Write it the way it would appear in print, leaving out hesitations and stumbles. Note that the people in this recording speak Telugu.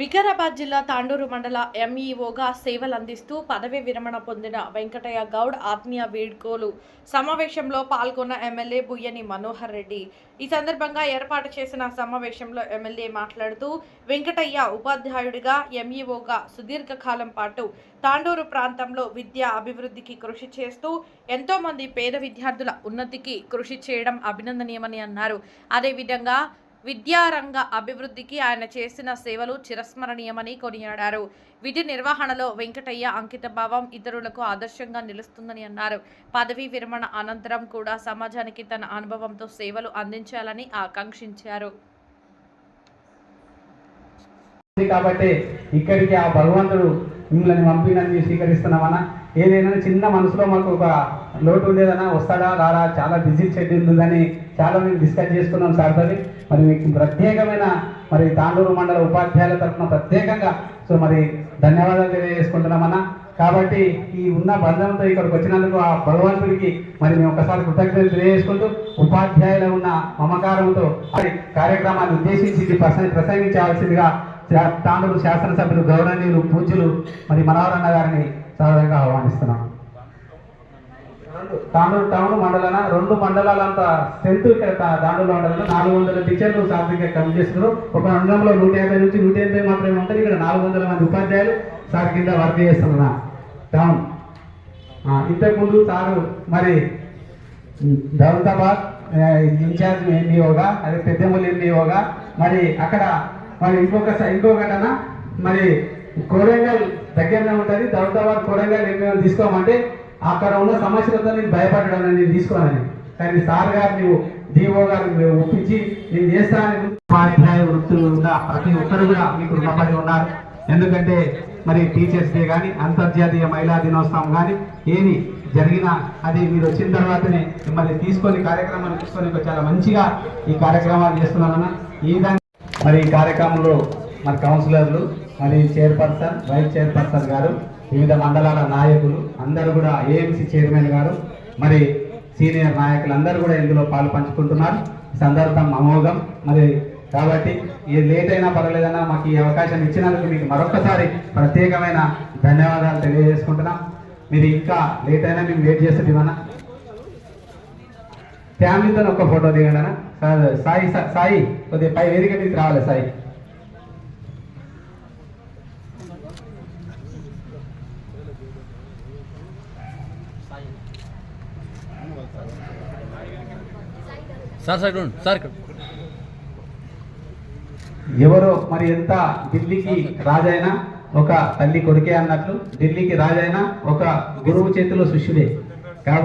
వికారాబాద్ జిల్లా తాండూరు మండల ఎంఈఓగా సేవలందిస్తూ పదవి విరమణ పొందిన వెంకటయ్య గౌడ్ ఆత్మీయ వీడ్కోలు సమావేశంలో పాల్గొన్న ఎమ్మెల్యే బుయ్యని మనోహర్ రెడ్డి. ఈ సందర్భంగా ఏర్పాటు చేసిన సమావేశంలో ఎమ్మెల్యే మాట్లాడుతూ వెంకటయ్య ఉపాధ్యాయుడిగా ఎంఈఓగా సుదీర్ఘకాలం పాటు తాండూరు ప్రాంతంలో విద్యా అభివృద్ధికి కృషి చేస్తూ ఎంతో మంది పేద విద్యార్థుల ఉన్నతికి కృషి చేయడం అభినందనీయమని అన్నారు. అదేవిధంగా విద్యారంగ అభివృద్ధికి ఆయన చేసిన సేవలు చిరస్మరణీయమని కొనియాడారు. విధి నిర్వహణలో వెంకటయ్య అంకితభావం ఇతరులకు ఆదర్శంగా నిలుస్తుందని అన్నారు. పదవీ విరమణ అనంతరం కూడా సమాజానికి తన అనుభవంతో సేవలు అందించాలని ఆకాంక్షించారు. కాబట్టి ఇక్కడికి ఆ భగవంతుడు మిమ్మల్ని పంపినని స్వీకరిస్తున్నామన్నా. ఏదైనా చిన్న మనసులో మాకు ఒక లోటు ఉండేదన్నా, వస్తాడా రాడా, చాలా బిజీ షెడ్యూల్ ఉందని చాలా మేము డిస్కస్ చేసుకున్నాం సార్తో. మరి మీకు ప్రత్యేకమైన మరి తాండూరు మండల ఉపాధ్యాయుల తరఫున ప్రత్యేకంగా మరి ధన్యవాదాలు తెలియజేసుకుంటున్నామన్నా. కాబట్టి ఈ ఉన్న బంధంతో ఇక్కడికి వచ్చినందుకు ఆ భగవంతుడికి మరి మేము ఒకసారి కృతజ్ఞతలు తెలియజేసుకుంటూ ఉపాధ్యాయుల ఉన్న మమకారంతో మరి కార్యక్రమాన్ని ఉద్దేశించి ప్రసంగించాల్సిందిగా తాండూరు శాసనసభ్యులు గౌరవనీయులు పూజ్యులు మరి మనోహరన్న గారిని సాధారణంగా ఆహ్వానిస్తున్నాం. తాండూరు టౌన్ మండలాన 2 మండలాలంత స్ట్రెంత్ ఇక్కడ తాండూరులో ఉండదు. 400 టీచర్లు సార్థకంగా కమ్ చేస్తున్నారు. ఒక మండలంలో 150 నుంచి 180 మాత్రమే ఉంటుంది. ఇక్కడ 400 మంది ఉపాధ్యాయులు సార్ కింద వర్క్ చేస్తున్నా టౌన్. ఇంతకుముందు సారు మరి దౌలతాబాద్ ఇన్ఛార్జ్ ఎంఈఓగా, అదే పెద్దమూలి ఎంఈఓగా, మరి అక్కడ మరి ఇంకొకటన మరి కొరంగల్ దగ్గరనే ఉంటుంది. దౌలతాబాద్ కొరంగల్ ఎంఈఓ తీసుకోమంటే అక్కడ ఉన్న సమస్యలతో నేను భయపడడం నేను తీసుకోవాలని, కానీ సార్ గారు నువ్వు డిఓ గారు ఒప్పించి నేను చేస్తానని ఉపాధ్యాయ వృత్తులు ఉన్న ప్రతి ఒక్కరు కూడా మీకు రుణపడి ఉన్నారు. ఎందుకంటే మరి టీచర్స్ డే కానీ, అంతర్జాతీయ మహిళా దినోత్సవం కానీ ఏది జరిగినా అది మీరు వచ్చిన తర్వాతనే మిమ్మల్ని తీసుకొని కార్యక్రమాన్ని తీసుకొని చాలా మంచిగా ఈ కార్యక్రమాలు చేస్తున్నానన్న. ఈ విధంగా మరి ఈ కార్యక్రమంలో మరి కౌన్సిలర్లు, మరి చైర్పర్సన్, వైస్ చైర్పర్సన్ గారు, వివిధ మండలాల నాయకులు అందరూ కూడా, ఏఎంసీ చైర్మన్ గారు, మరి సీనియర్ నాయకులు అందరూ కూడా ఇందులో పాలు పంచుకుంటున్నారు. సందర్భం అమోఘం. మరి కాబట్టి ఏ లేట్ అయినా పర్వాలేదన్నా మాకు ఈ అవకాశం ఇచ్చినందుకు మీకు మరొకసారి ప్రత్యేకమైన ధన్యవాదాలు తెలియజేసుకుంటున్నాం. మీరు ఇంకా లేట్ అయినా మేము వెయిట్ చేస్తుంటామన్నా. ఫ్యామిలీతో ఒక ఫోటో దిగండి అన్న. సాయి సాయి కొద్దిగా పై వేదిక మీకు రావాలి. సాయి ఎవరో మరి ఎంత ఢిల్లీకి రాజైనా ఒక తల్లి కొడుకే అన్నట్లు, ఢిల్లీకి రాజైనా ఒక గురువు చేతిలో శిష్యుడే. కాబట్టి